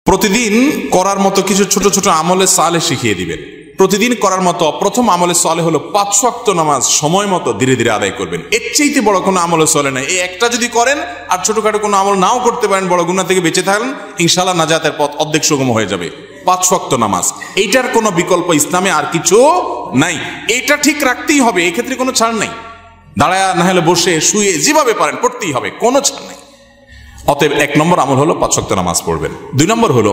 প্রতিদিন করার মতো কিছু ছোট ছোট আমলে সালেহ শিখিয়ে দিবেন। প্রতিদিন করার মতো প্রথম আমলে সালেহ হলো 5 ওয়াক্ত নামাজ সময় মতো ধীরে ধীরে আদায় করবেন। এর চাইতে বড় কোনো আমলে সালেহ নাই। এই একটা যদি করেন আর ছোটখাটো কোনো আমল নাও করতে পারেন, বড় গুনাহ থেকে বেঁচে থাকেন, ইনশাআল্লাহ নাজাতের পথ অর্ধেক সুগম হয়ে যাবে। 5 ওয়াক্ত নামাজ, এইটার কোনো বিকল্প ইসলামে আর কিছু নাই। এটা ঠিক রাখতেই হবে, এক্ষেত্রে কোনো ছাড় নাই। দাঁড়ায় না হলে বসে শুয়ে যেভাবে পারেন পড়তেই হবে, কোনো ছাড় নাই। অতএব 1 নম্বর আমল হলো 5 ওয়াক্ত নামাজ পড়বেন। 2 নম্বর হলো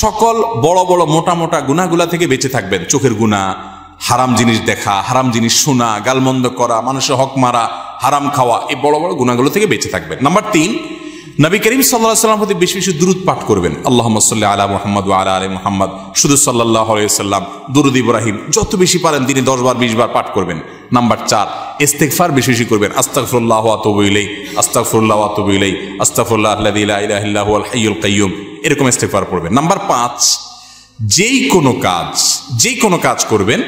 সকল বড় বড় মোটা মোটা গুনাহগুলা থেকে বেঁচে থাকবেন। চোখের গুনাহ, হারাম জিনিস দেখা, হারাম জিনিস শোনা, গালমন্দ করা, মানুষের হক মারা, হারাম খাওয়া, এই বড় বড় গুনাহগুলো থেকে বেঁচে থাকবেন। নাম্বার 3, নবী করিম সাল্লাল্লাহু আলাইহি ওয়াসাল্লামের প্রতি বেশি বেশি দুরূদ পাঠ করবেন। আল্লাহুম্মা সাল্লি আলা মুহাম্মদ ওয়া আলা আলি মুহাম্মদ, শুধু সাল্লাল্লাহু আলাইহি ওয়াসাল্লাম, দুরূদ ইব্রাহিম যত বেশি পারেন দিনে 10 বার 20 বার পাঠ করবেন। নাম্বার 4, ইস্তিগফার বেশি বেশি করবেন। আস্তাগফিরুল্লাহ ওয়া আতুবু ইলাইহি, আস্তাগফিরুল্লাহ ওয়া আতুবু ইলাইহি, আস্তাগফিরুল্লাহ আল্লাযী লা ইলাহা ইল্লা হুয়াল হাইয়ুল কাইয়্যুম, এরকম ইস্তিগফার পড়বেন। নাম্বার 5, যেই কোনো কাজ করবেন,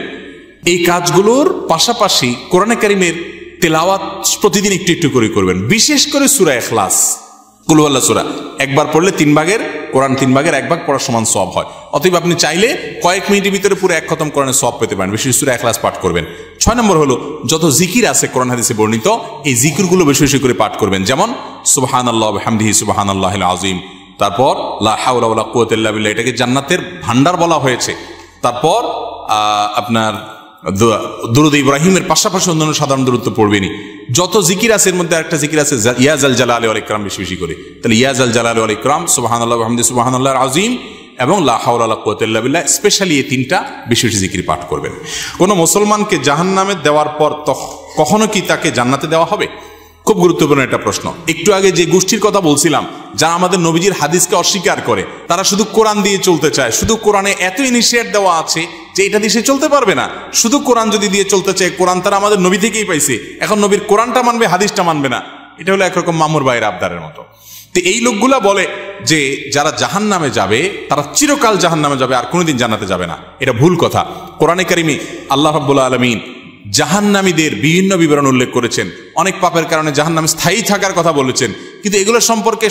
এই কাজগুলোর পাশাপাশি কোরআনে কারীমের তেলাওয়াত প্রতিদিন একটু একটু করে করবেন। বিশেষ করে সূরা ইখলাস, কুল হুয়াল্লাহ সূরা একবার পড়লে 3 ভাগের কোরআন 3 ভাগের 1 ভাগ পড়ার সমান সওয়াব হয়। অতএব আপনি চাইলে কয়েক মিনিটের ভিতরে পুরো 1 খতম কোরআনের সওয়াব পেতে পারেন। বিশেষ সূরা ইখলাস পাঠ করবেন। 6 নম্বর হলো যত জিকির আছে কোরআন হাদিসে বর্ণিত, এই জিকিরগুলো বেশি বেশি করে পাঠ করবেন। যেমন সুবহানাল্লাহ ওয়া বিহামদিহি সুবহানাল্লাহিল আযীম, তারপর লা হাওলা ওয়ালা কুওয়াতা ইল্লা বিল্লাহ, এটাকে জান্নাতের ভান্ডার বলা হয়েছে। তারপর আপনার দুরূদ ইব্রাহিমের পাশাপাশি অন্যান্য সাধারণ দরুদ তো পড়বেনই। যত জিকির আছে এর মধ্যে একটা জিকির আছে ইয়া জাল জালালি ওয়াল ইকরাম, বেশি বেশি করে। তাহলে ইয়া জাল জালালি ওয়াল ইকরাম, সুবহানাল্লাহ ওয়া বিহামদিহি সুবহানাল্লাহিল আযীম এবং লা হাওলা ওয়ালা কুওয়াতা ইল্লা বিল্লাহ, স্পেশালি এই 3টা বেশি বেশি জিকির পাঠ করবেন। কোন মুসলমানকে জাহান্নামে দেওয়ার পর কখনো কি তাকে জান্নাতে দেওয়া হবে? খুব গুরুত্বপূর্ণ একটা প্রশ্ন। একটু আগে যে গোষ্ঠীর কথা বলছিলাম, যারা আমাদের নবীজির হাদিসকে অস্বীকার করে, তারা শুধু কোরআন দিয়ে চলতে চায়। শুধু কোরআনে এত ইনিশিয়েট দেওয়া আছে যে এটা দিয়ে সে চলতে পারবে না। শুধু কোরআন যদি দিয়ে চলতে চায়, কোরআন তারা আমাদের নবী থেকেই পাইছে, এখন নবীর কোরআনটা মানবে, হাদিসটা মানবে না। এটা হলো একরকম মামুর ভাইয়ের আবদারের মতো। তো এই লোকগুলা বলে যে যারা জাহান্নামে যাবে তারা চিরকাল জাহান্নামে যাবে, আর কোনোদিন জান্নাতে যাবে না। এটা ভুল কথা। কোরআনে কারিমে আল্লাহ রাব্বুল আলামিন জাহান্নামীদের বিভিন্ন বিবরণ উল্লেখ করেছেন। অনেক পাপের কারণে জাহান্নামে স্থায়ী থাকার কথা বলেছেন, কিন্তু এগুলো সম্পর্কে